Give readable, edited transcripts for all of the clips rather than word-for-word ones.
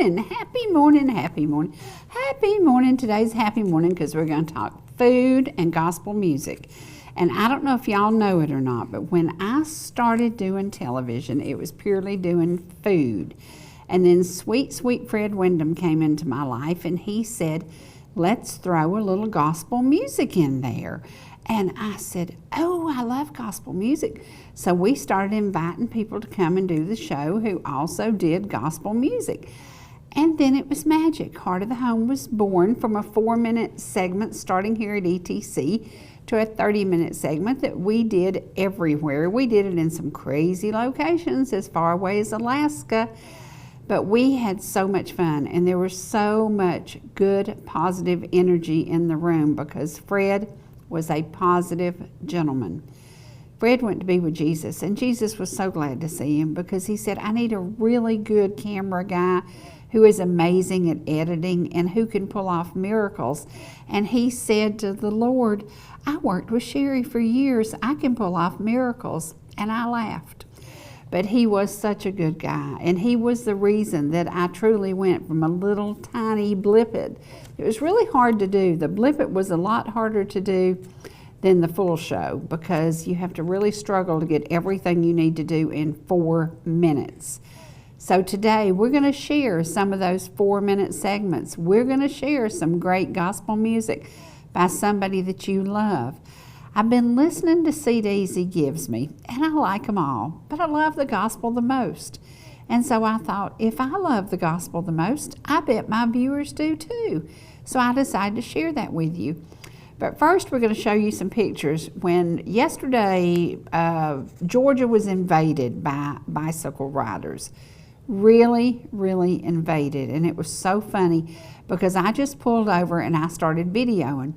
morning, happy morning, happy morning, happy morning. Today's happy morning because we're going to talk food and gospel music. And I don't know if y'all know it or not, but when I started doing television, it was purely doing food. And then sweet Fred Wyndham came into my life and he said, let's throw a little gospel music in there. And I said, oh, I love gospel music. So we started inviting people to come and do the show who also did gospel music. And then it was magic. Heart of the Home was born from a 4-minute segment starting here at ETC to a 30-minute segment that we did everywhere. We did it in some crazy locations as far away as Alaska. But we had so much fun, and there was so much good, positive energy in the room because Fred was a positive gentleman. Fred went to be with Jesus, and Jesus was so glad to see him because he said, I need a really good camera guy who is amazing at editing and who can pull off miracles. And he said to the Lord, I worked with Sherry for years. I can pull off miracles. And I laughed. But he was such a good guy, and he was the reason that I truly went from a little tiny blippet. It was really hard to do. The blippet was a lot harder to do than the full show because you have to really struggle to get everything you need to do in 4 minutes. So today we're going to share some of those 4-minute segments. We're going to share some great gospel music by somebody that you love. I've been listening to CDs he gives me, and I like them all, but I love the gospel the most. And so I thought, if I love the gospel the most, I bet my viewers do too. So I decided to share that with you. But first, we're going to show you some pictures. When yesterday, Georgia was invaded by bicycle riders. Really invaded. And it was so funny because I just pulled over and I started videoing.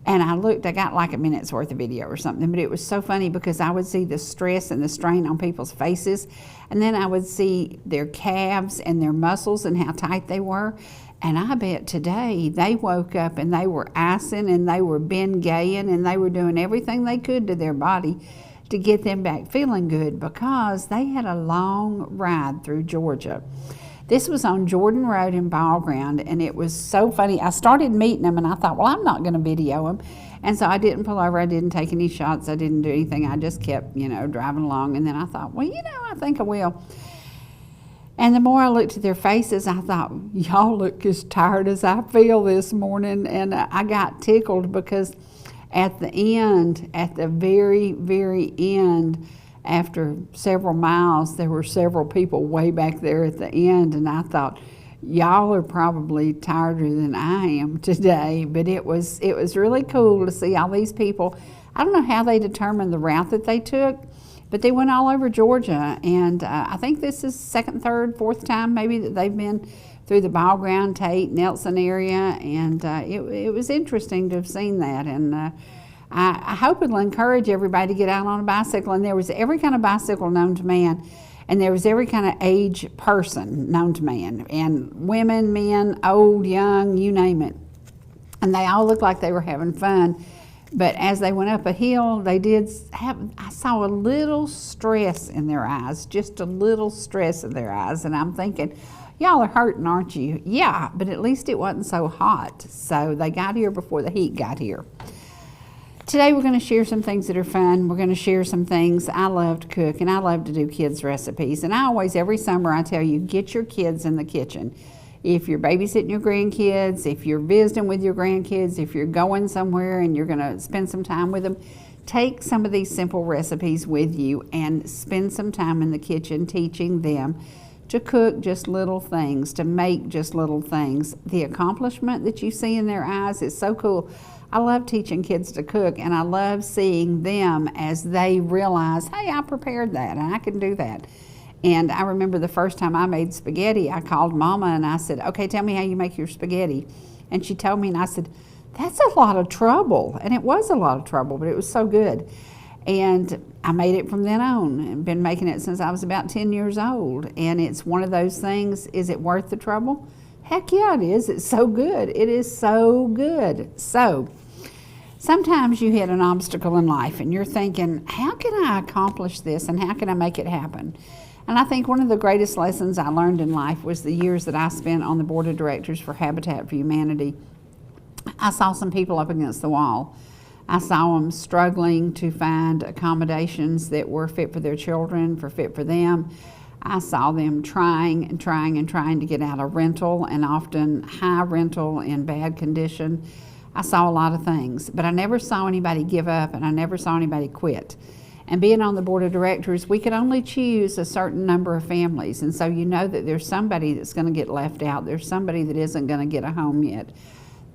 And I looked, I got like a minute's worth of video or something, but it was so funny because I would see the stress and the strain on people's faces, and then I would see their calves and their muscles and how tight they were. And I bet today they woke up and they were icing and they were Ben-Gaying and they were doing everything they could to their body to get them back feeling good because they had a long ride through Georgia. This was on Jordan Road in Ball Ground, and it was so funny. I started meeting them, and I thought, well, I'm not going to video them. And so I didn't pull over. I didn't take any shots. I didn't do anything. I just kept, driving along. And then I thought, well, I think I will. And the more I looked at their faces, I thought, y'all look as tired as I feel this morning. And I got tickled because at the end, at the very, very end, after several miles, there were several people way back there at the end, and I thought, y'all are probably tireder than I am today. But it was really cool to see all these people. I don't know how they determined the route that they took, but they went all over Georgia, and I think this is second, third, fourth time maybe that they've been through the Ball Ground, Tate, Nelson area, and it was interesting to have seen that. And I hope it'll encourage everybody to get out on a bicycle. And there was every kind of bicycle known to man, and there was every kind of age person known to man, and women, men, old, young, you name it. And they all looked like they were having fun. But as they went up a hill, I saw a little stress in their eyes, just a little stress in their eyes. And I'm thinking, y'all are hurting, aren't you? Yeah, but at least it wasn't so hot. So they got here before the heat got here. Today we're going to share some things that are fun. We're going to share some things. I love to cook, and I love to do kids' recipes. And I always, every summer, I tell you, get your kids in the kitchen. If you're babysitting your grandkids, if you're visiting with your grandkids, if you're going somewhere and you're going to spend some time with them, take some of these simple recipes with you and spend some time in the kitchen teaching them to cook just little things, to make just little things. The accomplishment that you see in their eyes is so cool. I love teaching kids to cook, and I love seeing them as they realize, hey, I prepared that and I can do that. And I remember the first time I made spaghetti, I called Mama and I said, okay, tell me how you make your spaghetti. And she told me, and I said, that's a lot of trouble. And it was a lot of trouble, but it was so good. And I made it from then on. I've been making it since I was about 10 years old. And it's one of those things, is it worth the trouble? Heck yeah, it is. It's so good. It is so good. So sometimes you hit an obstacle in life and you're thinking, how can I accomplish this and how can I make it happen? And I think one of the greatest lessons I learned in life was the years that I spent on the board of directors for Habitat for Humanity. I saw some people up against the wall. I saw them struggling to find accommodations that were fit for their children, fit for them. I saw them trying to get out of rental, and often high rental in bad condition. I saw a lot of things, but I never saw anybody give up, and I never saw anybody quit. And being on the board of directors, we could only choose a certain number of families, and so you know that there's somebody that's going to get left out. There's somebody that isn't going to get a home yet.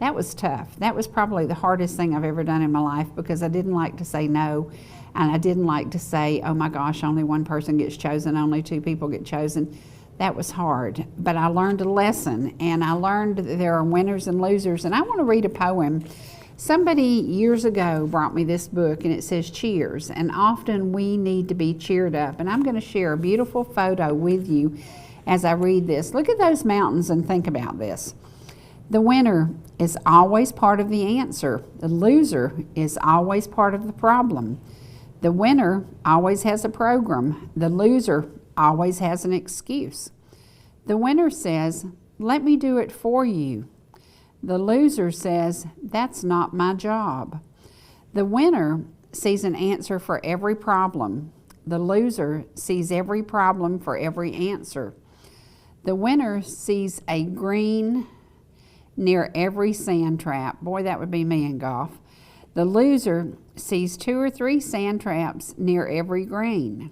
That was tough. That was probably the hardest thing I've ever done in my life, because I didn't like to say no, and I didn't like to say, oh my gosh, only one person gets chosen, only 2 people get chosen. That was hard, but I learned a lesson, and I learned that there are winners and losers. And I want to read a poem. Somebody years ago brought me this book, and it says cheers, and often we need to be cheered up. And I'm going to share a beautiful photo with you as I read this. Look at those mountains and think about this. The winner is always part of the answer. The loser is always part of the problem. The winner always has a program. The loser always has an excuse. The winner says, let me do it for you. The loser says, that's not my job. The winner sees an answer for every problem. The loser sees every problem for every answer. The winner sees a green near every sand trap. Boy, that would be me in golf. The loser sees 2 or 3 sand traps near every green.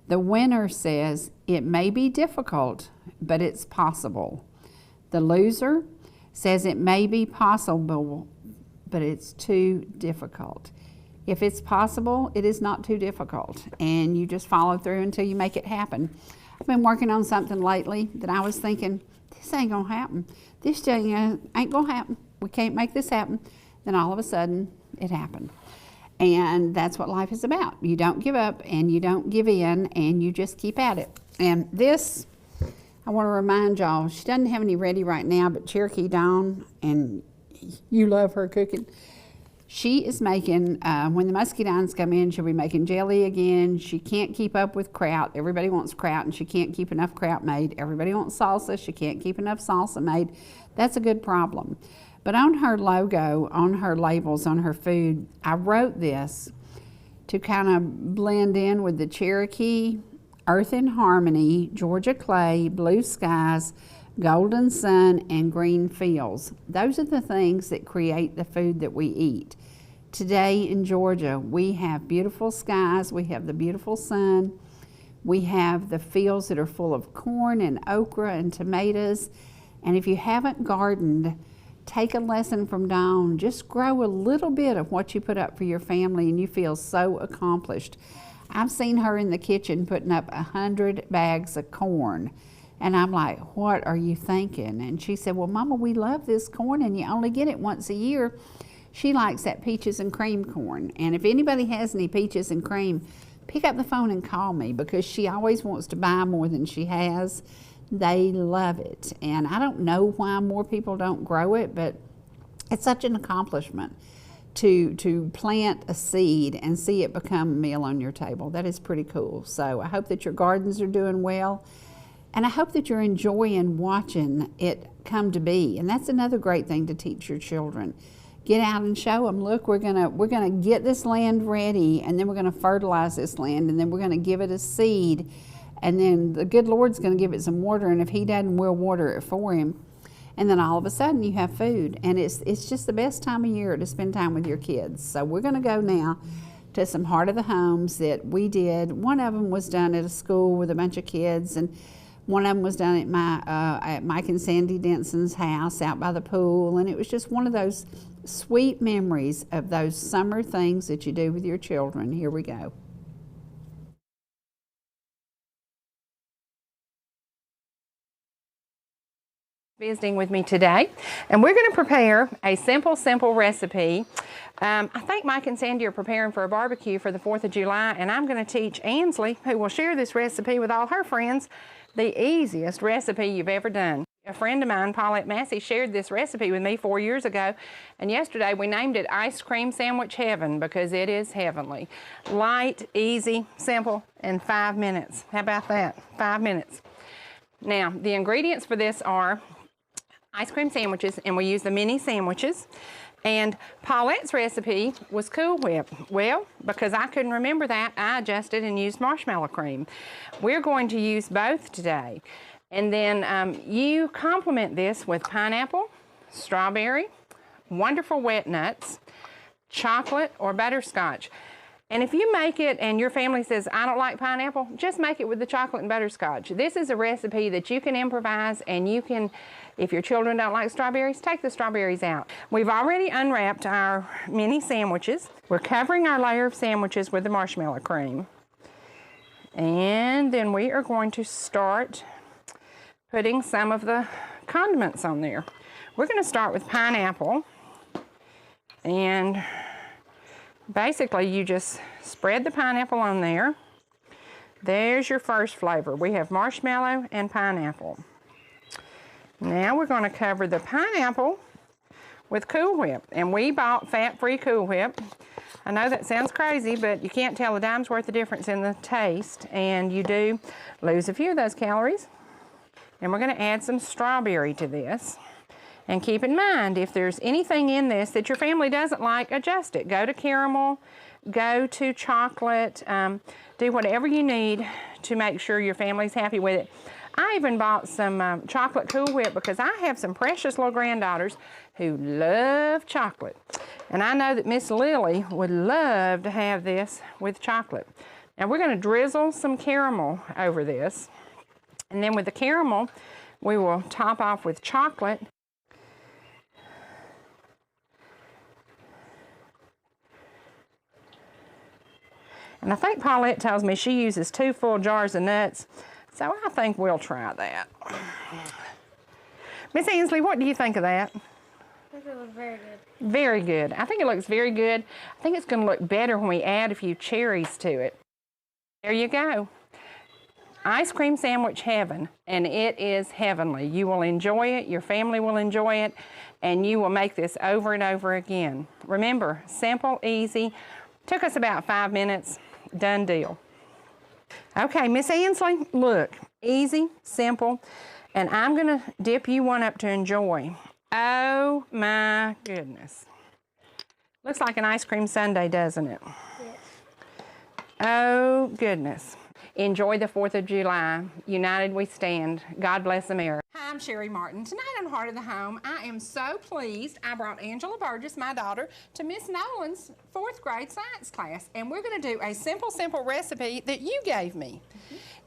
The winner says, it may be difficult, but it's possible. The loser says it may be possible, but it's too difficult. If it's possible, it is not too difficult, and you just follow through until you make it happen. I've been working on something lately that I was thinking, this ain't gonna happen. This ain't gonna happen. We can't make this happen. Then all of a sudden, it happened. And that's what life is about. You don't give up, and you don't give in, and you just keep at it. And this, I want to remind y'all, she doesn't have any ready right now, but Cherokee Dawn, and you love her cooking. She is making, when the muscadines come in, she'll be making jelly again. She can't keep up with kraut. Everybody wants kraut, and she can't keep enough kraut made. Everybody wants salsa. She can't keep enough salsa made. That's a good problem. But on her logo, on her labels, on her food, I wrote this to kind of blend in with the Cherokee, Earth in Harmony, Georgia clay, blue skies, golden sun, and green fields. Those are the things that create the food that we eat. Today in Georgia, we have beautiful skies, we have the beautiful sun, we have the fields that are full of corn and okra and tomatoes. And if you haven't gardened, take a lesson from Dawn. Just grow a little bit of what you put up for your family, and you feel so accomplished. I've seen her in the kitchen putting up 100 bags of corn. And I'm like, what are you thinking? And she said, well, Mama, we love this corn, and you only get it once a year. She likes that peaches and cream corn. And if anybody has any peaches and cream, pick up the phone and call me, because she always wants to buy more than she has. They love it. And I don't know why more people don't grow it, but it's such an accomplishment to plant a seed and see it become a meal on your table. That is pretty cool. So I hope that your gardens are doing well, and I hope that you're enjoying watching it come to be. And that's another great thing to teach your children. Get out and show them, look, we're gonna get this land ready, and then we're gonna fertilize this land, and then we're gonna give it a seed. And then the good Lord's going to give it some water, and if he doesn't, we'll water it for him. And then all of a sudden you have food, and it's just the best time of year to spend time with your kids. So we're going to go now to some Heart of the Homes that we did. One of them was done at a school with a bunch of kids, and one of them was done at Mike and Sandy Denson's house out by the pool. And it was just one of those sweet memories of those summer things that you do with your children. Here we go. Visiting with me today, and we're going to prepare a simple recipe. I think Mike and Sandy are preparing for a barbecue for the 4th of July, and I'm going to teach Ansley, who will share this recipe with all her friends, the easiest recipe you've ever done. A friend of mine, Paulette Massey, shared this recipe with me 4 years ago, and yesterday we named it Ice Cream Sandwich Heaven because it is heavenly. Light, easy, simple, and 5 minutes. How about that? 5 minutes. Now, the ingredients for this are ice cream sandwiches, and we use the mini sandwiches. And Paulette's recipe was Cool Whip. Well, because I couldn't remember that, I adjusted and used marshmallow cream. We're going to use both today. And then you complement this with pineapple, strawberry, wonderful wet nuts, chocolate, or butterscotch. And if you make it and your family says, I don't like pineapple, just make it with the chocolate and butterscotch. This is a recipe that you can improvise, and you can, if your children don't like strawberries, take the strawberries out. We've already unwrapped our mini sandwiches. We're covering our layer of sandwiches with the marshmallow cream. And then we are going to start putting some of the condiments on there. We're going to start with pineapple, and basically you just spread the pineapple on there. There's your first flavor. We have marshmallow and pineapple. Now we're going to cover the pineapple with Cool Whip, and we bought fat-free Cool Whip. I know that sounds crazy, but you can't tell a dime's worth of difference in the taste, and you do lose a few of those calories. And we're going to add some strawberry to this. And keep in mind, if there's anything in this that your family doesn't like, adjust it. Go to caramel, go to chocolate, do whatever you need to make sure your family's happy with it. I even bought some chocolate Cool Whip because I have some precious little granddaughters who love chocolate. And I know that Miss Lily would love to have this with chocolate. Now we're going to drizzle some caramel over this. And then with the caramel, we will top off with chocolate. And I think Paulette tells me she uses 2 full jars of nuts, so I think we'll try that. Miss Ainsley, what do you think of that? I think it looks very good. Very good. I think it looks very good. I think it's going to look better when we add a few cherries to it. There you go. Ice cream sandwich heaven, and it is heavenly. You will enjoy it, your family will enjoy it, and you will make this over and over again. Remember, simple, easy. Took us about 5 minutes. Done deal. Okay, Miss Ainsley, look, easy, simple, and I'm going to dip you one up to enjoy. Oh my goodness. Looks like an ice cream sundae, doesn't it? Yes. Oh goodness. Enjoy the 4th of July. United we stand. God bless America. Hi, I'm Sherry Martin. Tonight on Heart of the Home, I am so pleased I brought Angela Burgess, my daughter, to Miss Nolan's 4th grade science class. And we're going to do a simple recipe that you gave me.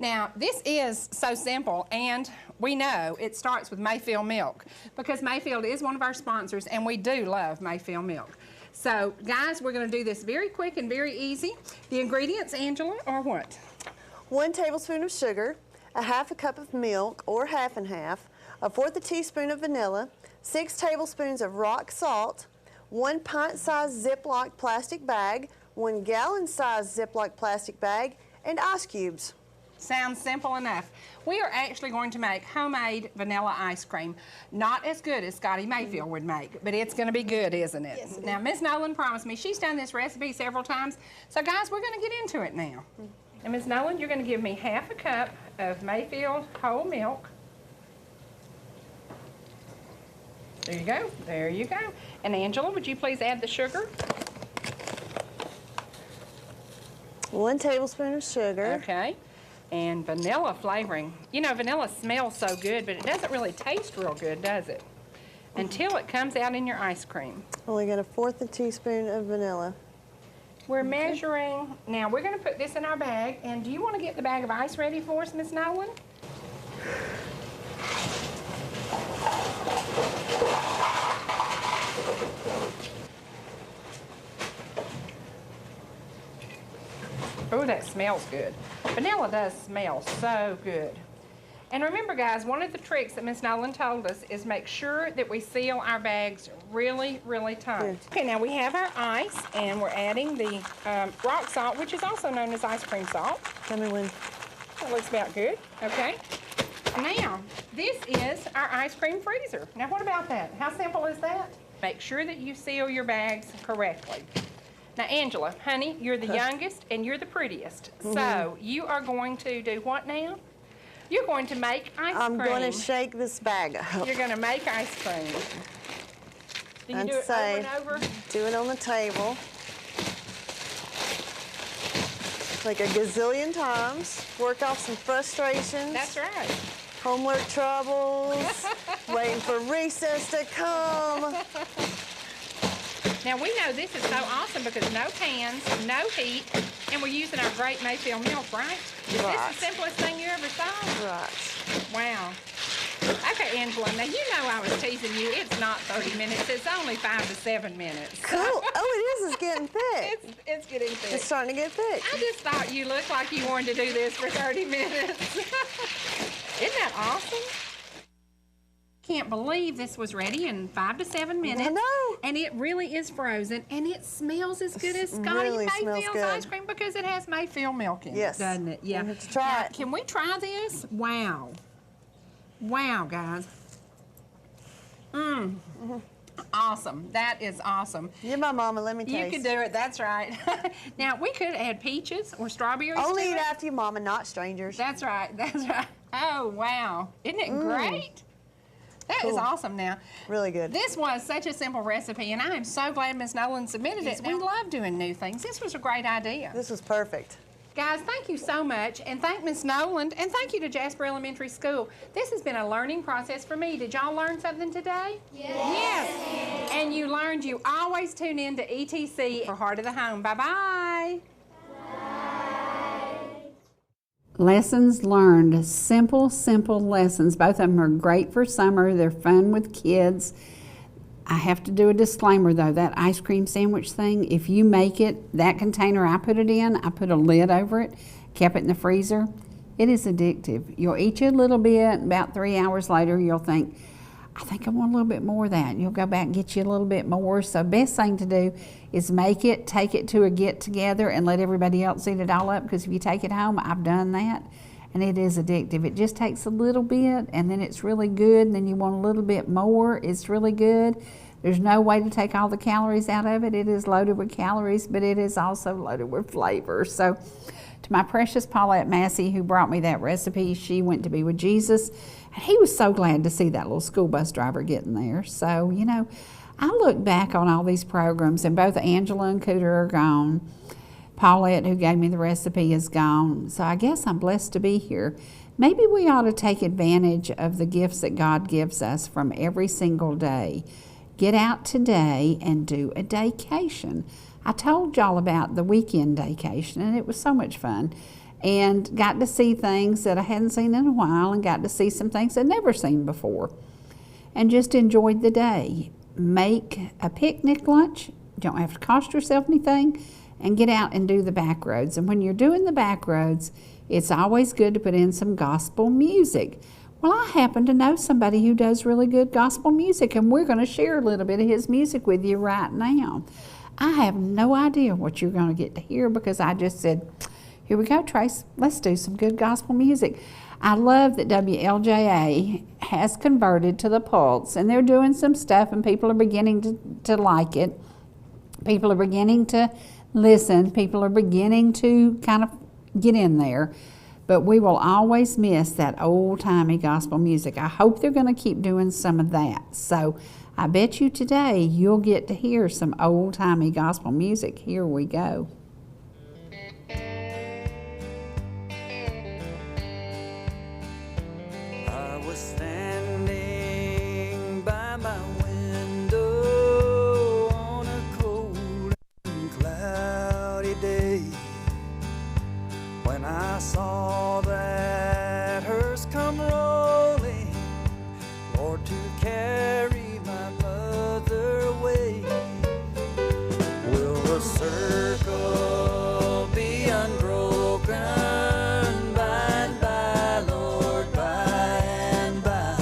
Now, this is so simple, and we know it starts with Mayfield milk because Mayfield is one of our sponsors, and we do love Mayfield milk. So, guys, we're going to do this very quick and very easy. The ingredients, Angela, are what? 1 tablespoon of sugar, a 1/2 cup of milk, or 1/2 and 1/2, 1/4 teaspoon of vanilla, 6 tablespoons of rock salt, 1 pint-sized Ziploc plastic bag, 1 gallon-sized Ziploc plastic bag, and ice cubes. Sounds simple enough. We are actually going to make homemade vanilla ice cream. Not as good as Scotty Mayfield would make, but it's going to be good, isn't it? Yes. Now, Miss Nolan promised me. She's done this recipe several times. So, guys, we're going to get into it now. And Miss Nolan, you're going to give me 1/2 cup of Mayfield whole milk. There you go. There you go. And Angela, would you please add the sugar? 1 tablespoon of sugar. Okay. And vanilla flavoring. You know, vanilla smells so good, but it doesn't really taste real good, does it? Until it comes out in your ice cream. Only got 1/4 teaspoon of vanilla. We're measuring, now we're going to put this in our bag, and do you want to get the bag of ice ready for us, Miss Nolan? Oh, that smells good. Vanilla does smell so good. And remember, guys, one of the tricks that Miss Nolan told us is make sure that we seal our bags really, really tight. Yes. Okay, now we have our ice, and we're adding the rock salt, which is also known as ice cream salt. Tell me when. That looks about good. Okay. Now, This is our ice cream freezer. Now what about that? How simple is that? Make sure that you seal your bags correctly. Now Angela, honey, you're the youngest and you're the prettiest. So you are going to do what now? You're going to make ice cream. I'm going to shake this bag up. You're going to make ice cream. Do you And do it say, over and over? do it on the table. Like a gazillion times. Work off some frustrations. That's right. Homework troubles. Waiting for recess to come. Now we know this is so awesome because no pans, no heat, and we're using our great Mayfield milk, right? Is Right. this the simplest thing you ever saw? Right. Wow. Okay, Angela, now you know I was teasing you. It's not 30 minutes. It's only 5 to 7 minutes. Cool. Oh, it is. It's getting thick. It's getting thick. It's starting to get thick. I just thought you looked like you wanted to do this for 30 minutes. Isn't that awesome? Can't believe this was ready in 5 to 7 minutes. I know. And it really is frozen, and it smells as good as Scotty really smells Mayfield's good. ice cream because it has Mayfield milk in Yes. it, doesn't it? Yeah. We have to try Now, it. can we try this? Wow. Wow, guys. Awesome. That is awesome. You're my mama. Let me taste. You can do it. That's right. Now, we could add peaches or strawberries Only to eat it. after your mama, not strangers. That's right. That's right. Oh, wow. Isn't it great? That is Cool. awesome now. Really good. This was such a simple recipe, and I am so glad Miss Nolan submitted it. We love doing new things. This was a great idea. This was perfect. Guys, thank you so much, and thank Miss Nolan, and thank you to Jasper Elementary School. This has been a learning process for me. Did y'all learn something today? Yes. And you learned you always tune in to ETC for Heart of the Home. Bye-bye. Lessons learned, simple lessons. Both of them are great for summer. They're fun with kids. I have to do a disclaimer though, that ice cream sandwich thing, if you make it, that container I put it in, I put a lid over it, kept it in the freezer, it is addictive. You'll eat you a little bit, about 3 hours later you'll think, I think I want a little bit more of that. And you'll go back and get you a little bit more. So best thing to do is make it, take it to a get together and let everybody else eat it all up, because if you take it home, I've done that, and it is addictive. It just takes a little bit and then it's really good, and then you want a little bit more. It's really good. There's no way to take all the calories out of it. It is loaded with calories, but it is also loaded with flavor. So to my precious Paulette Massey, who brought me that recipe, she went to be with Jesus. And he was so glad to see that little school bus driver getting there. So, you know, I look back on all these programs, and both Angela and Cooter are gone. Paulette, who gave me the recipe, is gone. So I guess I'm blessed to be here. Maybe we ought to take advantage of the gifts that God gives us from every single day. Get out today and do a daycation. I told y'all about the weekend daycation, and it was so much fun. And got to see things that I hadn't seen in a while, and got to see some things I'd never seen before. And just enjoyed the day. Make a picnic lunch. You don't have to cost yourself anything. And get out and do the back roads. And when you're doing the back roads, it's always good to put in some gospel music. Well, I happen to know somebody who does really good gospel music, and we're going to share a little bit of his music with you right now. I have no idea what you're going to get to hear, because I just said, here we go, Trace, let's do some good gospel music. I love that WLJA has converted to the Pulse, and they're doing some stuff, and people are beginning to like it. People are beginning to listen. People are beginning to kind of get in there. But we will always miss that old-timey gospel music. I hope they're going to keep doing some of that. So I bet you today you'll get to hear some old-timey gospel music. Here we go. I was standing by my window on a cold and cloudy day when I saw that hearse come rolling, Lord, to carry my mother away. Will the circle be unbroken by and by, Lord, by and by?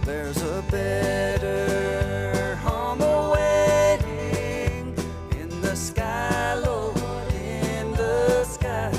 There's a better home awaiting in the sky, Lord, in the sky.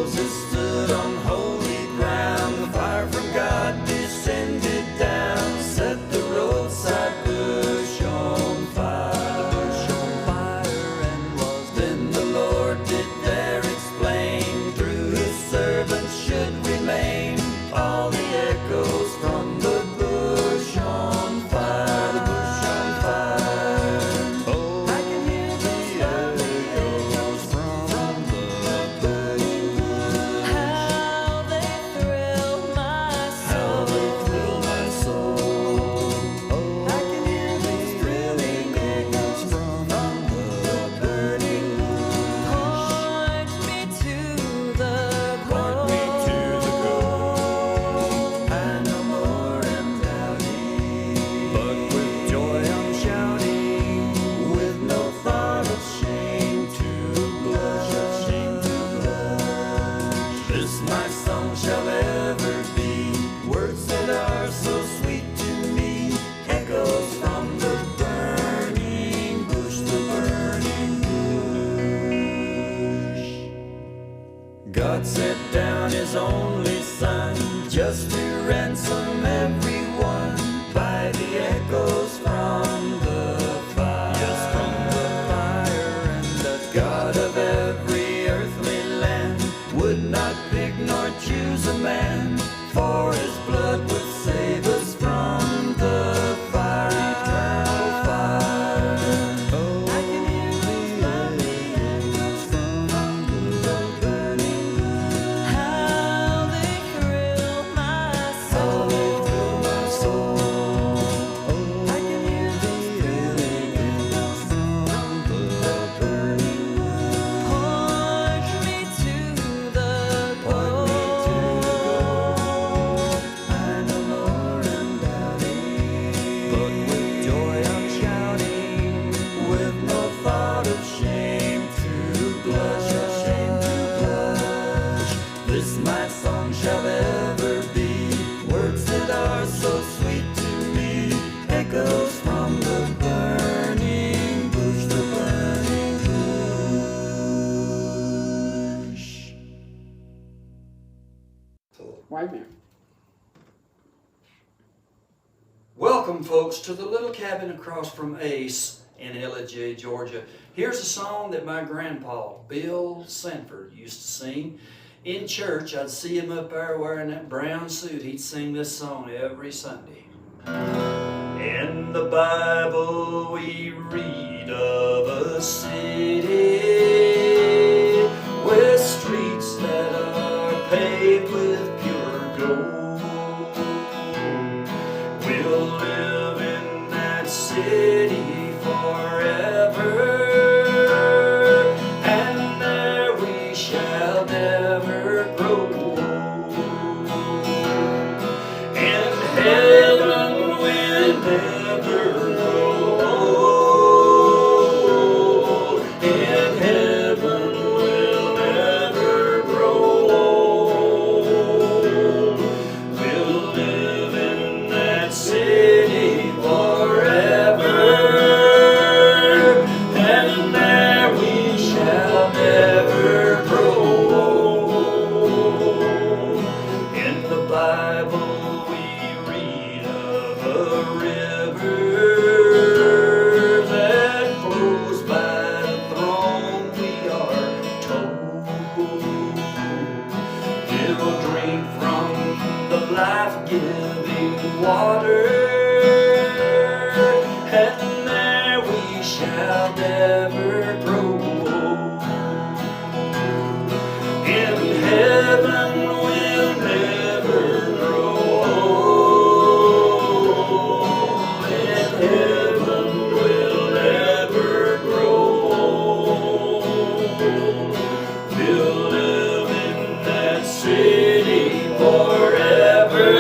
Moses stood on holy ground. The fire from God descended down, set the roadside bush on fire. And was then the Lord did there explain, through his servants should remain all the echoes from the bush on fire. The bush on fire. Oh, I can hear the echoes from the burning bush. How they thrill my How soul. they thrill my soul. Oh, I can hear these thrilling echoes from the burning bush. Point me to the Point me to the goal. I no more am doubting, but with joy I'm shouting, with no thought of shame to blush. This my song shall ever be, words that are so sweet to me, echoes from the burning bush, the burning bush. God sent down his only son just to ransom everyone by the echoes from the fire. Yes, from the fire. And the God of every earthly land would not pick nor choose a man, for his blood would save us from the fire, eternal fire. Oh, I can hear these lovely echoes from the burning bush. how they thrill my How soul. they thrill my soul. Oh, I can hear these thrilling echoes from the burning bush. Point me to the Point me to the goal. goal. I no more am doubting, but with joy I'm shouting, with no thought of shame to blush, shame to blush. This my song shall ever be, words that are so sweet to me, echoes from the burning bush, the burning bush. Wait a minute. Welcome, folks, to the little cabin across from Ace in Ellijay, Georgia. Here's a song that my grandpa, Bill Sanford, used to sing. In church, I'd see him up there wearing that brown suit. He'd sing this song every Sunday. In the Bible we read of a city with streets that are paved with pure gold. We'll live in that city forever, and there we shall never grow old. In heaven we'll never grow old. In heaven we'll never grow old. We'll live in that city forever, and there we shall never grow old. In the Bible we read of a river that flows by the throne, we are told. We'll drink from the life-giving water, and there we shall never grow old. In heaven we'll never grow old. In heaven we'll never grow old. We'll live in that city forever,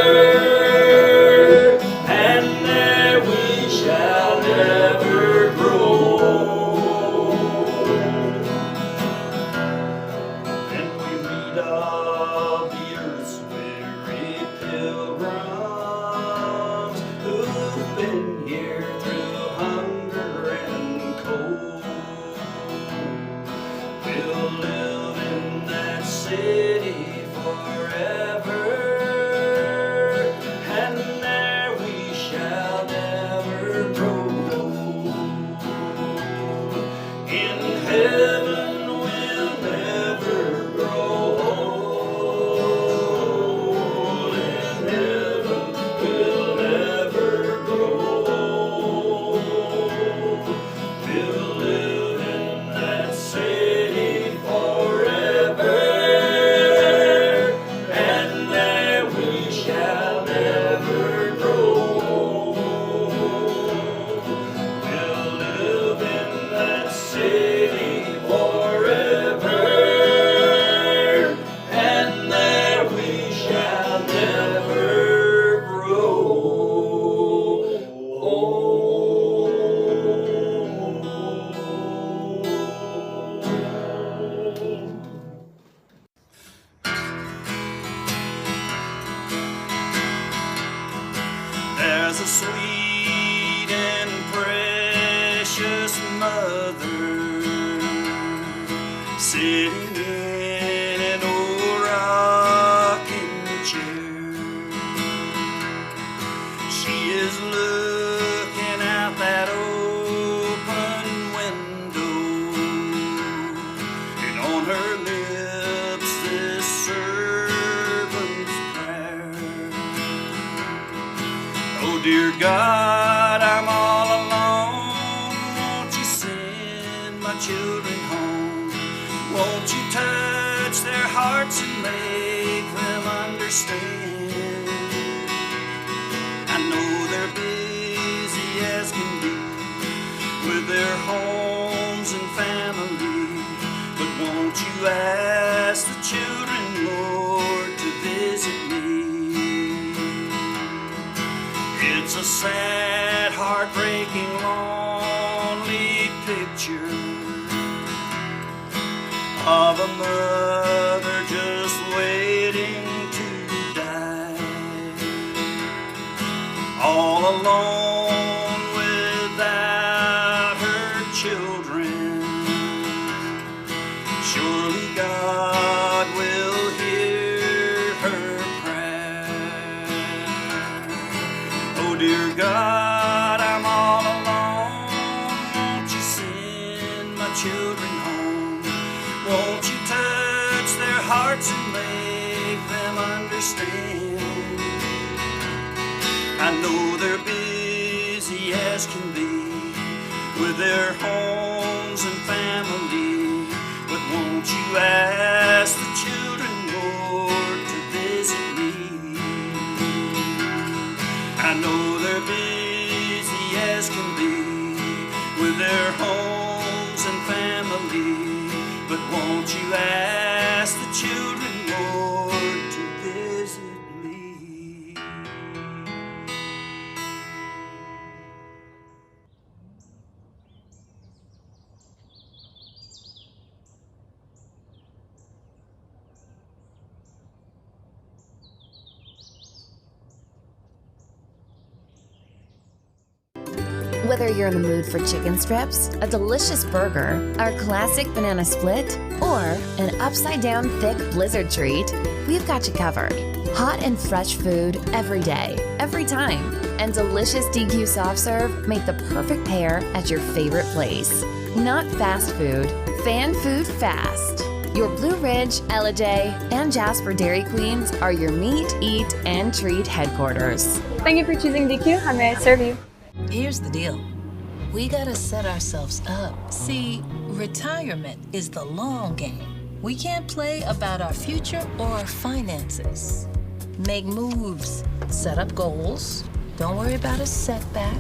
as a sweet and precious mother, sitting in an old rocking chair. She is looking out that open window, and on her lips this servant's prayer. Oh dear God, I'm all alone. Won't you send my children home? Won't you touch their hearts and make them understand? I know they're busy as can be with their homes and family, but won't you ask the children, Lord, to visit me? It's a sad, heartbreaking, lonely picture of a mother just waiting to die, all alone without her children. Surely God will hear her prayer. Oh dear God, I'm all alone. Won't you send my children home? Won't you touch their hearts and make them understand? I know they're busy as can be with their homes and family, but won't you ask the children, Lord, to visit me? I know they're busy as can be with their homes and family, but won't you ask the children, Lord, to visit me? Whether you're in the mood for chicken strips, a delicious burger, our classic banana split, or an upside-down thick blizzard treat, we've got you covered. Hot and fresh food every day, every time, and delicious DQ soft serve make the perfect pair at your favorite place. Not fast food, fan food fast. Your Blue Ridge, Ellijay, and Jasper Dairy Queens are your meet, eat, and treat headquarters. Thank you for choosing DQ. How may I serve you? Here's the deal. We gotta set ourselves up. See, retirement is the long game. We can't play about our future or our finances. Make moves, set up goals. Don't worry about a setback.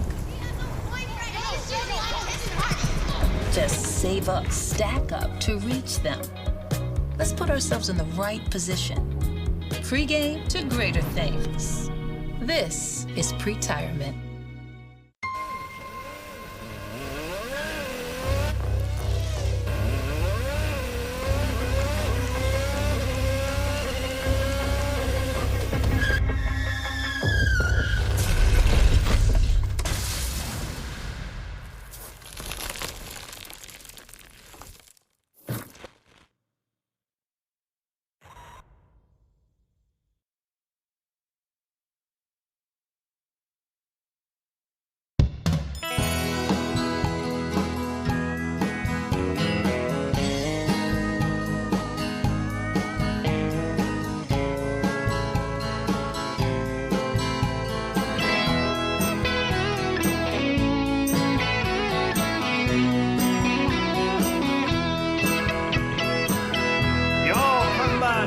Just save up, stack up to reach them. Let's put ourselves in the right position. Free game to greater things. This is pre-retirement.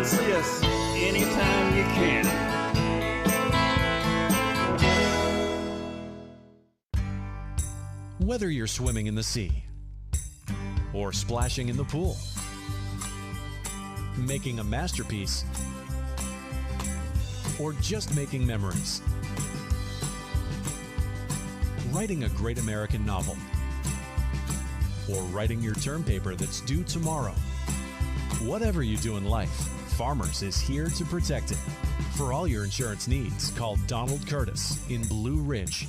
See us anytime you can. Whether you're swimming in the sea or splashing in the pool, making a masterpiece, or just making memories, writing a great American novel, or writing your term paper that's due tomorrow. Whatever you do in life, Farmers is here to protect it. For all your insurance needs, call Donald Curtis in Blue Ridge.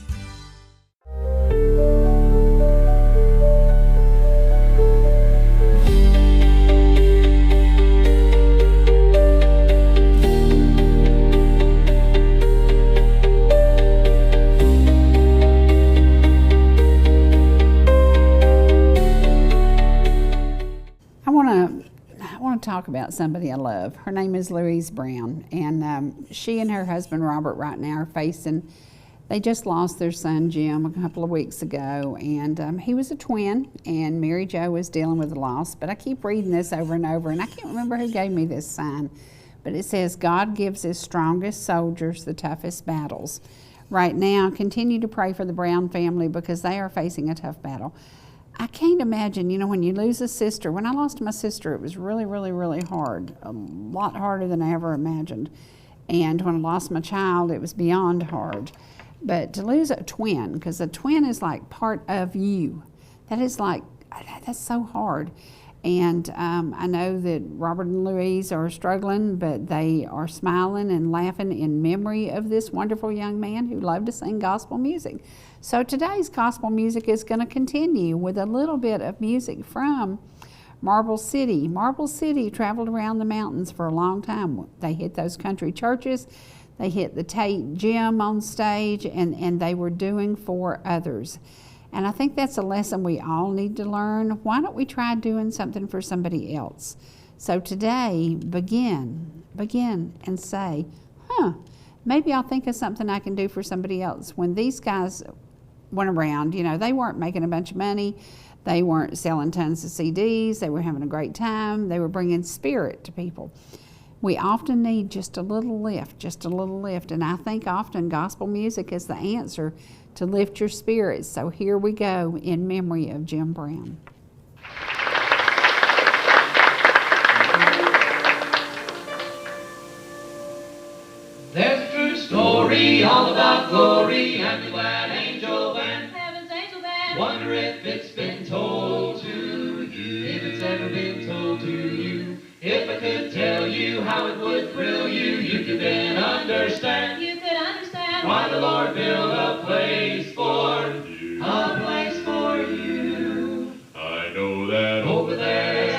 I want to talk about somebody I love. Her name is Louise Brown, and she and her husband Robert right now are facing, they just lost their son Jim a couple of weeks ago, and he was a twin, and Mary Jo was dealing with the loss. But I keep reading this over and over, and I can't remember who gave me this sign, but it says, God gives his strongest soldiers the toughest battles. Right now, continue to pray for the Brown family because they are facing a tough battle. I can't imagine, when you lose a sister. When I lost my sister, it was really, really, really hard, a lot harder than I ever imagined. And when I lost my child, it was beyond hard. But to lose a twin, because a twin is like part of you, that's so hard. And I know that Robert and Louise are struggling, but they are smiling and laughing in memory of this wonderful young man who loved to sing gospel music. So today's gospel music is going to continue with a little bit of music from Marble City. Marble City traveled around the mountains for a long time. They hit those country churches. They hit the Tate Gym on stage, and they were doing for others. And I think that's a lesson we all need to learn. Why don't we try doing something for somebody else? So today, begin and say, maybe I'll think of something I can do for somebody else. When these guys went around, they weren't making a bunch of money. They weren't selling tons of CDs. They were having a great time. They were bringing spirit to people. We often need just a little lift. And I think often gospel music is the answer to lift your spirits. So here we go in memory of Jim Brown. There's a true story all about glory and the glad angel band. Heaven's angel band. Wonder if it's been told to you, if it's ever been told to you. If I could tell you how it would thrill you, you could then understand. You could understand Why the Lord built a place for you, a place for you. I know that over there is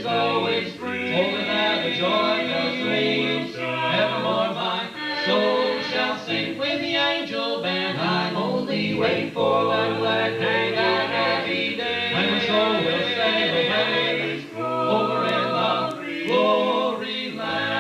always free. Over there the joy does ring, evermore my soul shall sing with the angel band. I'm only waiting for that glad day, that happy day, when my soul will sail away over in the glory land.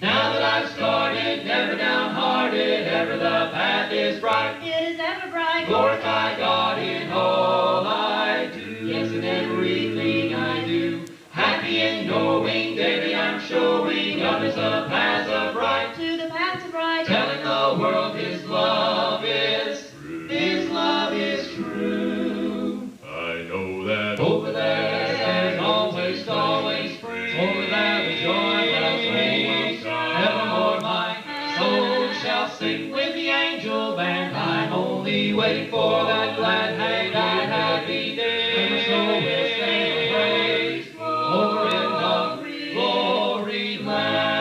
Now that I've started, never downhearted, ever the path is bright. it is ever bright. Glorify God in all I do, yes, in everything I do. Happy in knowing daily I'm showing others the paths of right, To the paths of right. telling the world His love is true. I know that over there is always free. Over there the joy bells ring, evermore my soul shall sing with the angel band. I'm only waiting for that glad day, that happy day, when my soul will sing and praise over in the glory land.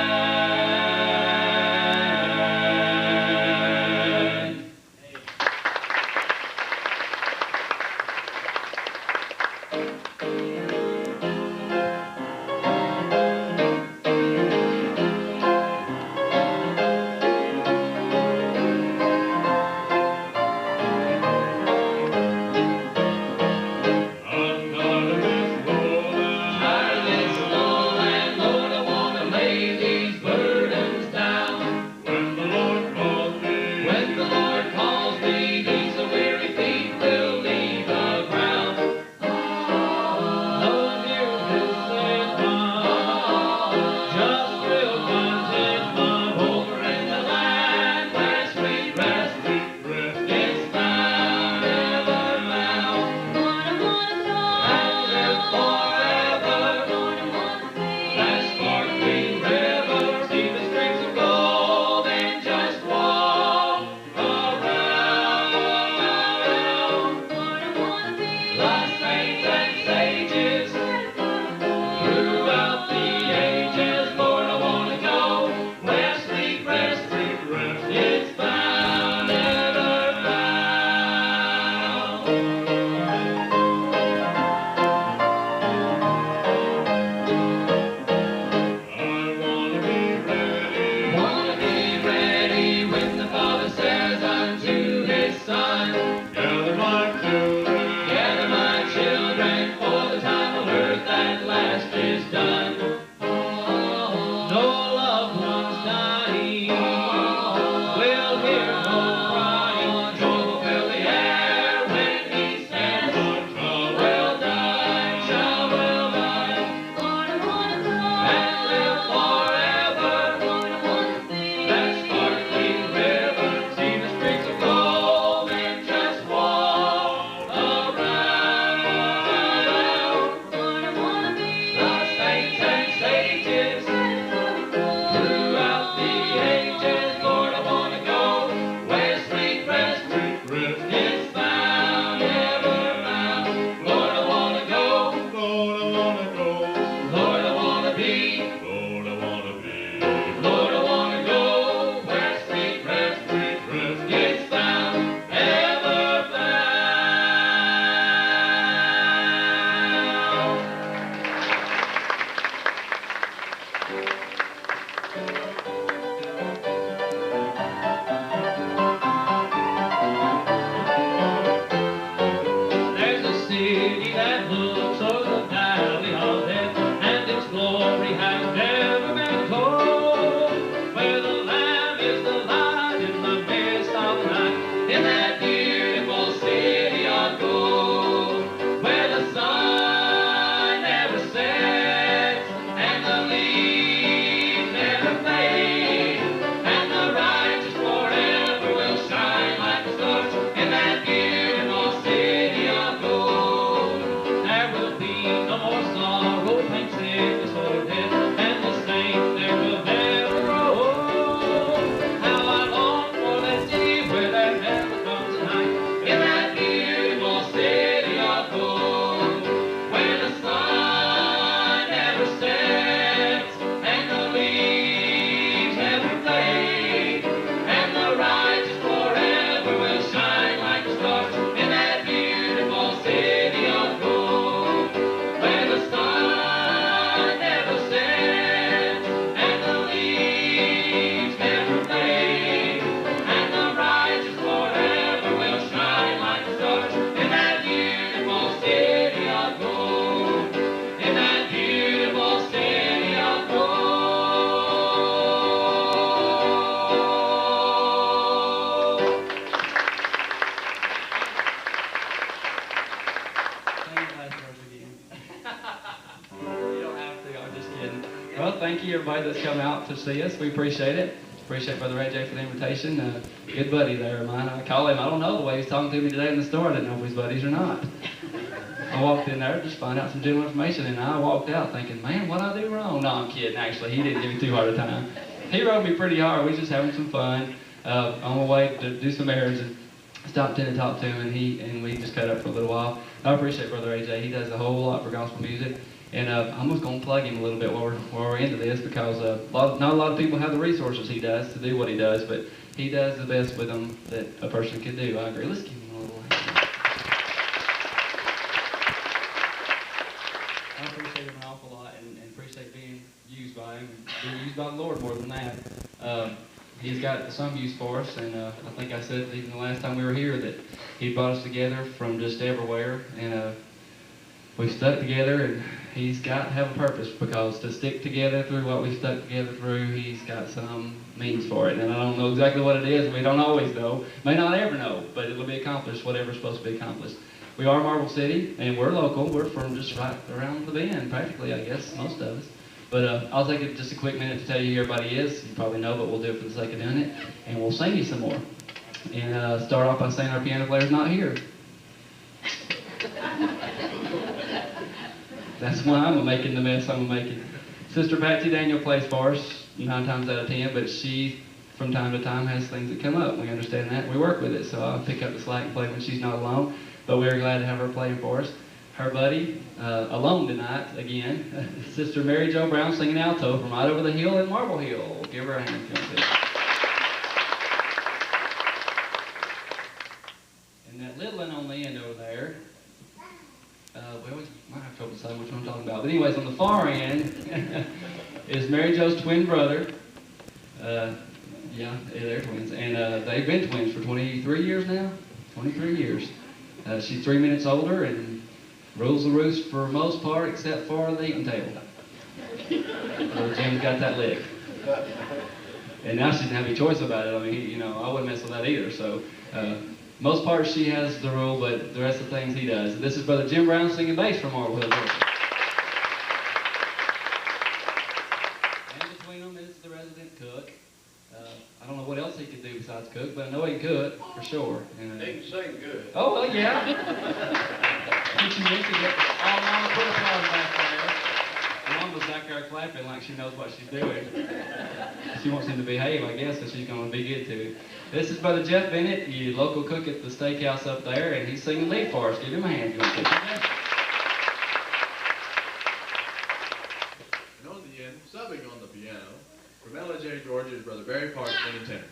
you everybody that's come out to see us. We appreciate it. Appreciate Brother AJ for the invitation. Good buddy there of mine. I call him. I don't know the way he's talking to me today in the store. I didn't know if he's buddies or not. I walked in there just find out some general information, and I walked out thinking, man, what'd I do wrong? No, I'm kidding. Actually, he didn't give me too hard a time. He rode me pretty hard. We was just having some fun on my way to do some errands, and stopped in and talked to him, and we just cut up for a little while. I appreciate Brother AJ. He does a whole lot for gospel music, and I'm just going to plug him a little bit while we're into this, because not a lot of people have the resources he does to do what he does, but he does the best with them that a person can do. I agree. Let's give him a little hand. I appreciate him an awful lot, and appreciate being used by him, and being used by the Lord more than that. He's got some use for us, and I think I said even the last time we were here that he brought us together from just everywhere, and we've stuck together, and he's got to have a purpose, because to stick together through what we've stuck together through, he's got some means for it, and I don't know exactly what it is. We don't always know, may not ever know, but it'll be accomplished, whatever's supposed to be accomplished. We are Marble City, and we're local. We're from just right around the bend, practically, I guess, most of us. But I'll take just a quick minute to tell you who everybody is. You probably know, but we'll do it for the sake of doing it. And we'll sing you some more. And start off by saying our piano player's not here. That's why I'm making the mess I'm making. Sister Patsy Daniel plays for us 9 times out of 10, but she, from time to time, has things that come up. We understand that. We work with it, so I'll pick up the slack and play when she's not alone. But we're glad to have her playing for us. Her buddy, alone tonight, again, Sister Mary Jo Brown singing alto from right over the hill in Marble Hill. Give her a hand if you want to. And that little one on the end over there, well, we might have trouble deciding which one I'm talking about. But anyways, on the far end is Mary Jo's twin brother. Yeah, they're twins. And they've been twins for 23 years now. 23 years. She's 3 minutes older and rules the roost for the most part, except for the eating table. So Jim's got that lick. And now she doesn't have any choice about it. I mean, I wouldn't mess with that either. So most parts she has the rule, but the rest of the things he does. This is Brother Jim Brown singing bass from Marble Hill, Georgia. And between them is the resident cook. I don't know what else he could do besides cook, but I know he can cook for sure. And, he can sing good. Oh, well, yeah. She mentioned it. Oh, Mama, put applause back there. Mama's back there clapping like she knows what she's doing. She wants him to behave, I guess, so she's going to be good to him. This is Brother Jeff Bennett, the local cook at the steakhouse up there, and he's singing lead for us. Give him a hand if you want to. And on the end, subbing on the piano, from Ellijay, Georgia, is Brother Barry Park singing tenor.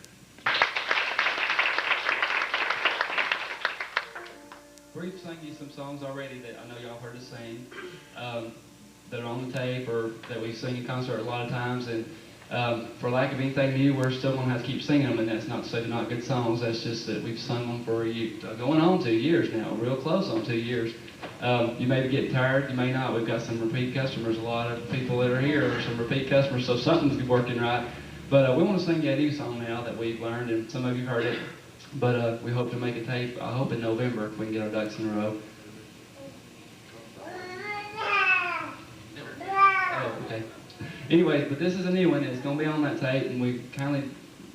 We've sung you some songs already that I know y'all heard us sing, that are on the tape or that we sing in concert a lot of times. And for lack of anything new, we're still going to have to keep singing them. And that's not to say they're not good songs. That's just that we've sung them for going on 2 years now, real close on 2 years. You may be getting tired, you may not. We've got some repeat customers. A lot of people that are here are some repeat customers, so something's working right. But we want to sing you a new song now that we've learned, and some of you heard it. But we hope to make a tape, I hope in November, if we can get our ducks in a row. Oh, okay. Anyways, but this is a new one. It's going to be on that tape, and we've kind of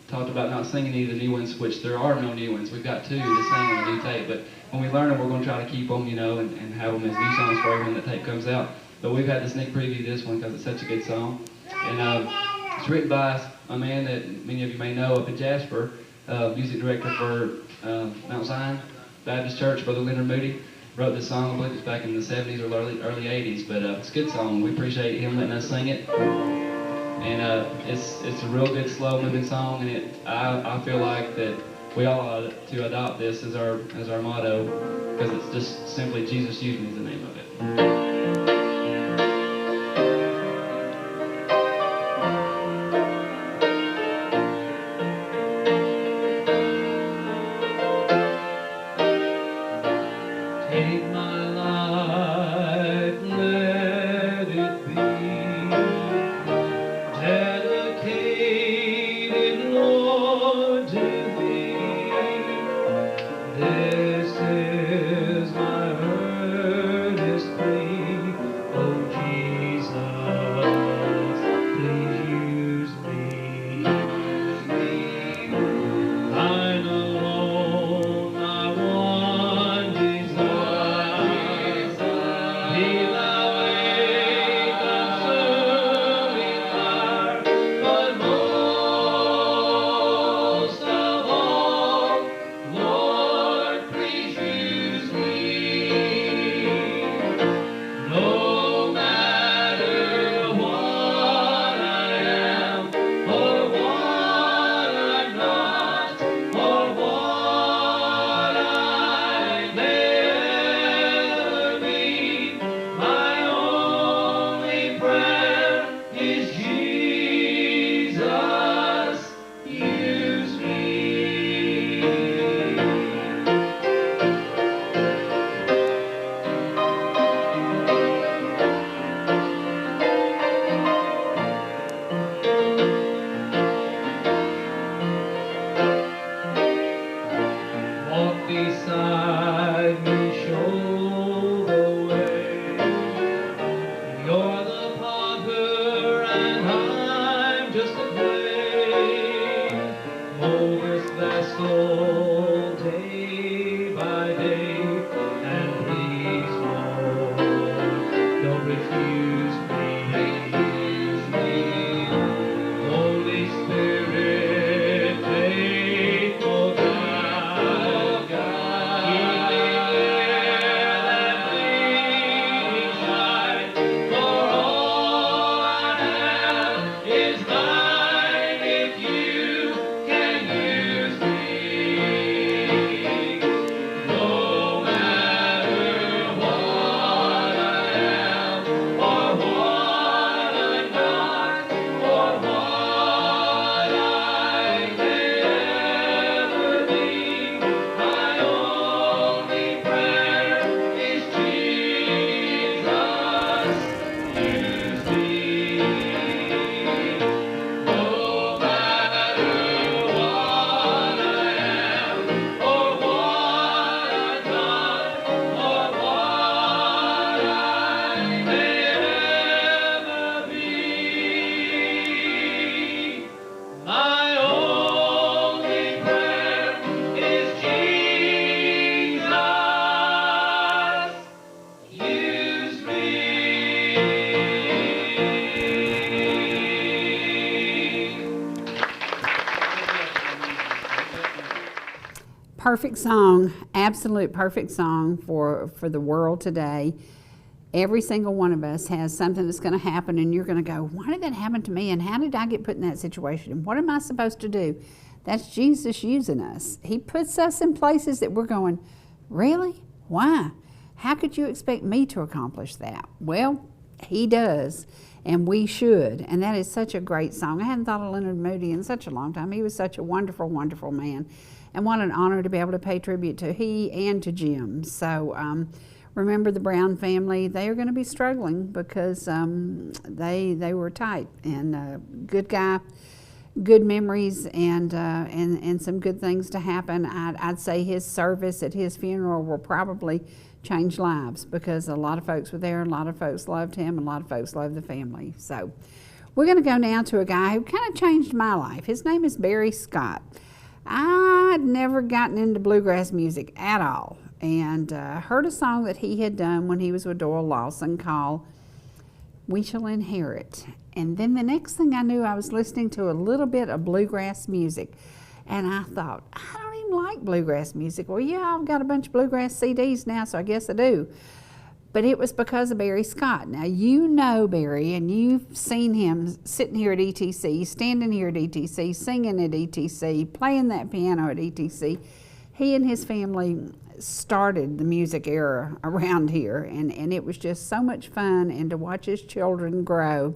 talked about not singing any of the new ones, which there are no new ones. We've got 2 to sing on the new tape, but when we learn them, we're going to try to keep them, and have them as new songs for everyone that tape comes out. But we've had to sneak preview this one because it's such a good song. And it's written by a man that many of you may know up in Jasper, music director for Mount Zion Baptist Church, Brother Leonard Moody. Wrote this song, I believe it's back in the 70s or early 80s, but it's a good song. We appreciate him letting us sing it. And it's a real good, slow-moving song, and I feel like that we all ought to adopt this as our motto, because it's just simply Jesus Use Me is the name of it. Please perfect song, absolute perfect song for the world today. Every single one of us has something that's going to happen, and you're going to go, why did that happen to me, and how did I get put in that situation, and what am I supposed to do? That's Jesus using us. He puts us in places that we're going, really? Why? How could you expect me to accomplish that? Well, he does, and we should, and that is such a great song. I hadn't thought of Leonard Moody in such a long time. He was such a wonderful, wonderful man, and what an honor to be able to pay tribute to he and to Jim. So remember the Brown family. They are going to be struggling because they were tight, and good guy, good memories, and some good things to happen. I'd say his service at his funeral will probably change lives because a lot of folks were there, a lot of folks loved him, and a lot of folks loved the family. So we're going to go now to a guy who kind of changed my life. His name is Barry Scott. I'd never gotten into bluegrass music at all, and heard a song that he had done when he was with Doyle Lawson called We Shall Inherit. And then the next thing I knew, I was listening to a little bit of bluegrass music, and I thought, I don't even like bluegrass music. Well, yeah, I've got a bunch of bluegrass CDs now, so I guess I do. But it was because of Barry Scott. Now, you know Barry, and you've seen him sitting here at ETC, standing here at ETC, singing at ETC, playing that piano at ETC. He and his family started the music era around here, and it was just so much fun, and to watch his children grow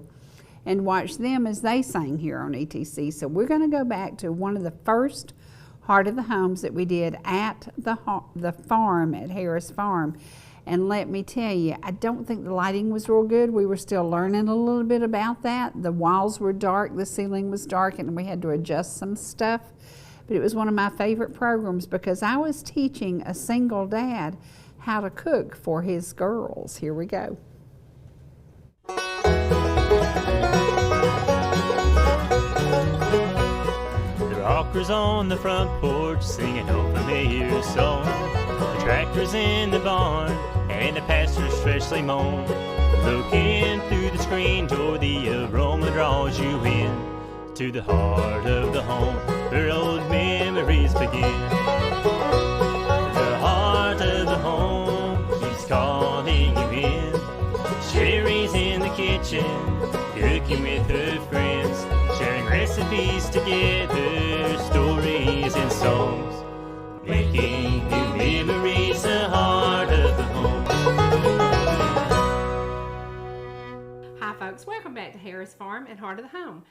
and watch them as they sang here on ETC. So we're going to go back to one of the first Heart of the Homes that we did at the farm at Harris Farm. And let me tell you, I don't think the lighting was real good. We were still learning a little bit about that. The walls were dark, the ceiling was dark, and we had to adjust some stuff. But it was one of my favorite programs because I was teaching a single dad how to cook for his girls. Here we go. The rockers on the front porch singing old familiar song. The tractor's in the barn and the pastor's freshly mown. Looking through the screen door, the aroma draws you in to the heart of the home where old memories begin. The heart of the home keeps calling you in. Sherry's in the kitchen, cooking with her friends, sharing recipes together, stories and songs, making new memories, the heart of the home. Hi folks, welcome back to Harris Farm and Heart of the Home.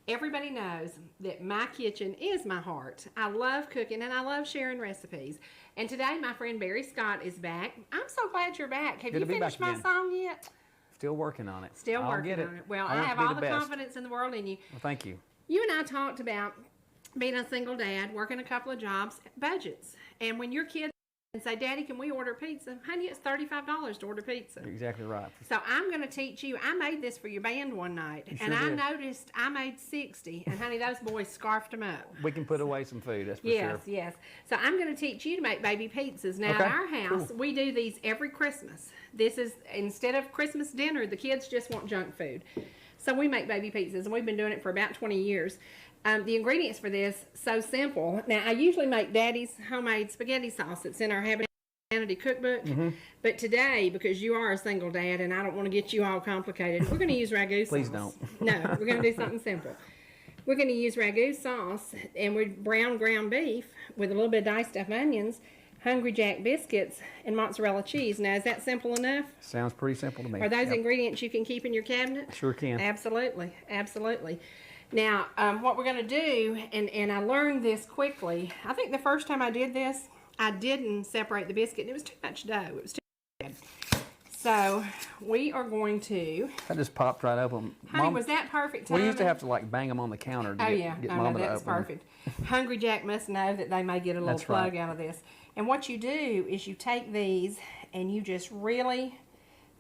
Everybody knows that my kitchen is my heart. I love cooking and I love sharing recipes. And today my friend Barry Scott is back. I'm so glad you're back. Have you finished my song yet? Still working on it. Still working on it. Well, I have all the confidence in the world in you. Well, thank you. You and I talked about being a single dad, working a couple of jobs, budgets. And when your kids say, Daddy, can we order pizza? Honey, it's $35 to order pizza. You're exactly right. So I'm going to teach you. I made this for your band one night, and I noticed I made 60, and honey, those boys scarfed them up. We can put away some food, that's for sure. Yes, yes. So I'm going to teach you to make baby pizzas. Now, at our house, we do these every Christmas. This is, instead of Christmas dinner, the kids just want junk food. So we make baby pizzas, and we've been doing it for about 20 years. The ingredients for this, so simple. Now, I usually make Daddy's homemade spaghetti sauce. It's in our Happy Humanity cookbook. But today, because you are a single dad and I don't want to get you all complicated, we're going to use ragu sauce. Please don't. No, we're going to do something simple. We're going to use ragu sauce, and we're brown ground beef with a little bit of diced up onions, Hungry Jack biscuits, and mozzarella cheese. Now, is that simple enough? Sounds pretty simple to me. Are those ingredients you can keep in your cabinet? Sure can. Absolutely, absolutely. Now, what we're going to do, and I learned this quickly. I think the first time I did this, I didn't separate the biscuit. It was too much dough. It was too bad. So we are going to. That just popped right open. Honey, Mom, was that perfect timing? We used to have to like bang them on the counter to get Mama to open. That's perfect. Hungry Jack must know that they may get a little plug out of this. And what you do is you take these and you just really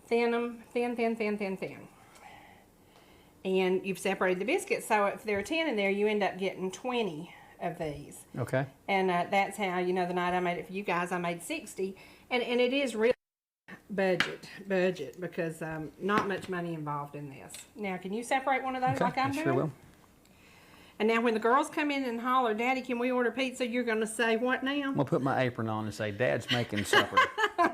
thin them, thin. And you've separated the biscuits, so if there are 10 in there, you end up getting 20 of these. Okay. And that's how, the night I made it for you guys, I made 60. And it is really budget, because not much money involved in this. Now, can you separate one of those like I'm doing? Sure will. And now when the girls come in and holler, Daddy, can we order pizza? You're going to say what now? I'm going to put my apron on and say, Dad's making supper.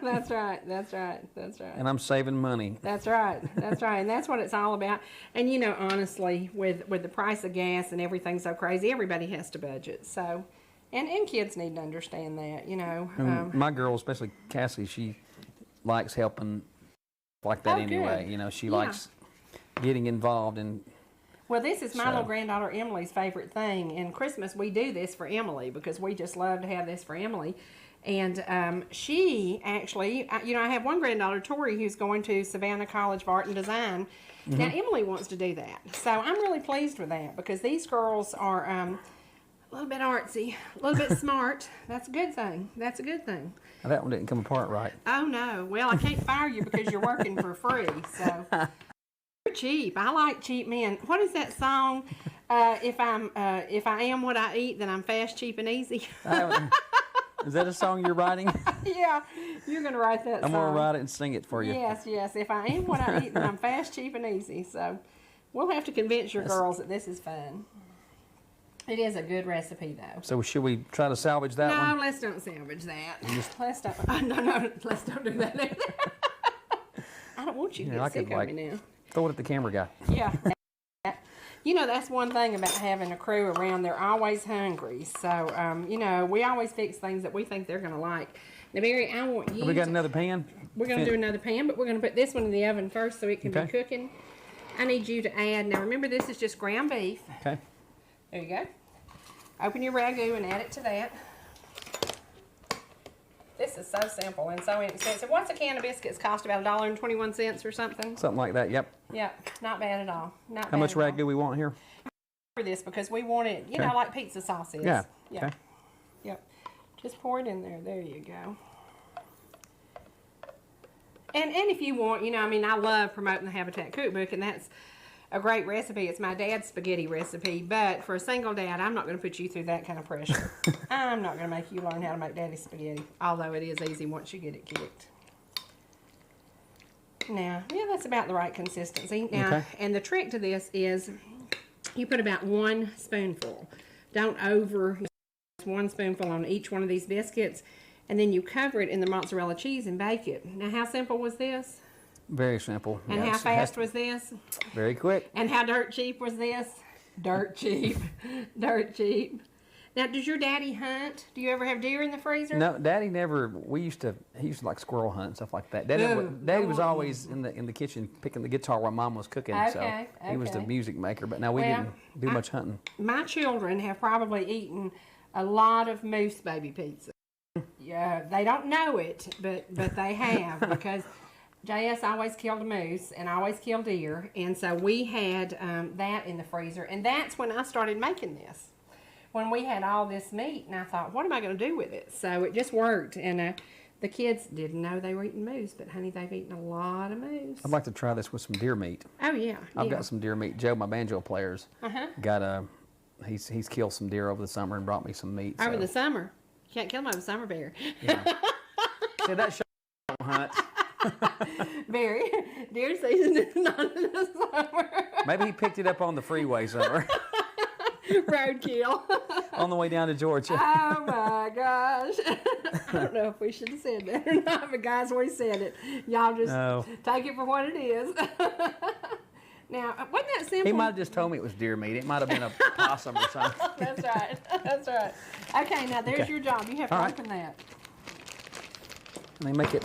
That's right. That's right. That's right. And I'm saving money. That's right. That's right. And that's what it's all about. And, you know, honestly, with the price of gas and everything so crazy, everybody has to budget. So, and kids need to understand that, you know. My girl, especially Cassie, she likes helping like that anyway. Good. You know, she likes getting involved in. Well, this is my little granddaughter Emily's favorite thing. And Christmas, we do this for Emily because we just love to have this for Emily. And she actually, you know, I have one granddaughter, Tori, who's going to Savannah College of Art and Design. Mm-hmm. Now, Emily wants to do that. So I'm really pleased with that because these girls are a little bit artsy, a little bit smart. That's a good thing. That's a good thing. Now, that one didn't come apart right. Oh, no. Well, I can't fire you because you're working for free. So you're cheap. I like cheap men. What is that song? If I am what I eat, then I'm fast, cheap, and easy. Is that a song you're writing? Yeah, you're going to write that song. I'm going to write it and sing it for you. Yes, yes. If I am what I eat, then I'm fast, cheap, and easy. So we'll have to convince your girls that this is fun. It is a good recipe, though. So should we try to salvage that one? No, let's don't salvage that. Let's don't. No, let's don't do that either. I don't want you to get sick of me now. Throw it at the camera guy. Yeah. You know, that's one thing about having a crew around. They're always hungry. So, you know, we always fix things that we think they're going to like. Now, Barry, I want you We got another pan? We're going to do another pan, but we're going to put this one in the oven first so it can be cooking. I need you to add, now remember this is just ground beef. Okay. There you go. Open your ragu and add it to that. This is so simple and so inexpensive. What's a can of biscuits cost? About $1.21 or something? Something like that, yep. Yep, not bad at all. Not How much ragu we want here? For this because we want it, you know, like pizza sauce is. Yeah. Yeah. Okay. Yep. Just pour it in there. There you go. And if you want, you know, I mean, I love promoting the Habitat Cookbook, and that's a great recipe. It's my dad's spaghetti recipe, but for a single dad, I'm not going to put you through that kind of pressure. I'm not going to make you learn how to make daddy's spaghetti, although it is easy once you get it cooked. Now, yeah, that's about the right consistency. Now, and the trick to this is you put about 1 spoonful. Don't over 1 spoonful on each one of these biscuits, and then you cover it in the mozzarella cheese and bake it. Now, how simple was this? Very simple. And how fast was this? Very quick. And how dirt cheap was this? Dirt cheap. Dirt cheap. Now, does your daddy hunt? Do you ever have deer in the freezer? No, Daddy never. He used to like squirrel hunt and stuff like that. Daddy was always in the kitchen picking the guitar while Mom was cooking. So he was the music maker. But now we didn't do much hunting. My children have probably eaten a lot of moose baby pizza. Yeah, they don't know it, but they have because JS always killed a moose and always killed deer, and so we had that in the freezer, and that's when I started making this. When we had all this meat, and I thought, what am I going to do with it? So it just worked, and the kids didn't know they were eating moose, but honey, they've eaten a lot of moose. I'd like to try this with some deer meat. Oh yeah, I've got some deer meat. Joe, my banjo player's got he's killed some deer over the summer and brought me some meat. Over the summer, you can't kill them over summer, Bear. Yeah. See, that show hunt. Barry, deer season is not in the summer. Maybe he picked it up on the freeway somewhere. Roadkill. On the way down to Georgia. Oh my gosh. I don't know if we should have said that or not, but guys, we said it. Y'all just take it for what it is. Now, wasn't that simple? He might have just told me it was deer meat. It might have been a possum or something. That's right. That's right. Okay, now there's your job. You have to open that. Let me make it.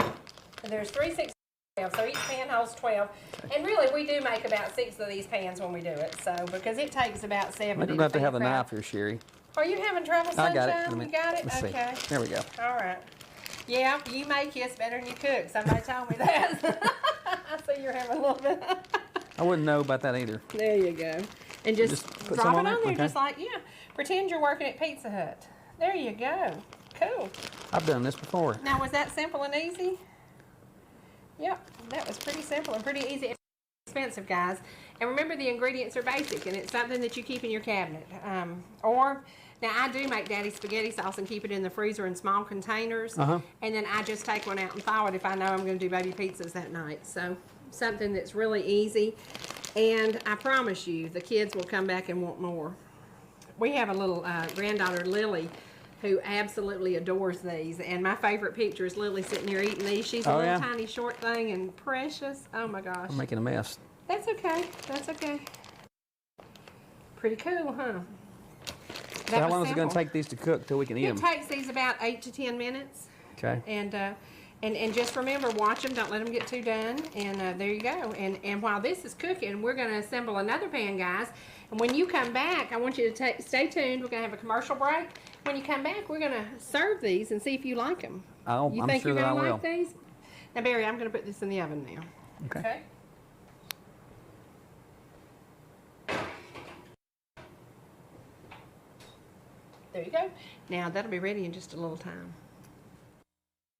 There's 3, 6, 12, so each pan holds 12. And really, we do make about 6 of these pans when we do it, so because it takes about 70 I'm about to have the knife here, Sherry. Are you having trouble, Sunshine? I got it. You got it? Let's okay. See. There we go. All right. Yeah, you make kiss better than you cook. Somebody told me that. I see you're having a little bit. I wouldn't know about that either. There you go. And just put drop it on there, there just like, pretend you're working at Pizza Hut. There you go. Cool. I've done this before. Now, was that simple and easy? Yep, that was pretty simple and pretty easy. It's expensive, guys. And remember, the ingredients are basic, and it's something that you keep in your cabinet. Now, I do make Daddy's spaghetti sauce and keep it in the freezer in small containers. And then I just take one out and thaw it if I know I'm going to do baby pizzas that night. So, something that's really easy. And I promise you, the kids will come back and want more. we have a little granddaughter, Lily, who absolutely adores these. And my favorite picture is Lily sitting there eating these. She's a little tiny short thing and precious. Oh my gosh. I'm making a mess. That's okay. That's okay. Pretty cool, huh? So how long is it going to take these to cook till we can eat them? It takes these about 8 to 10 minutes. Okay. And just remember, watch them. Don't let them get too done. And there you go. And while this is cooking, we're going to assemble another pan, guys. And when you come back, I want you to stay tuned. We're going to have a commercial break. When you come back, we're going to serve these and see if you like them. I'm sure that I will. You think you're going to like these? Now, Barry, I'm going to put this in the oven now. Okay. There you go. Now, that'll be ready in just a little time.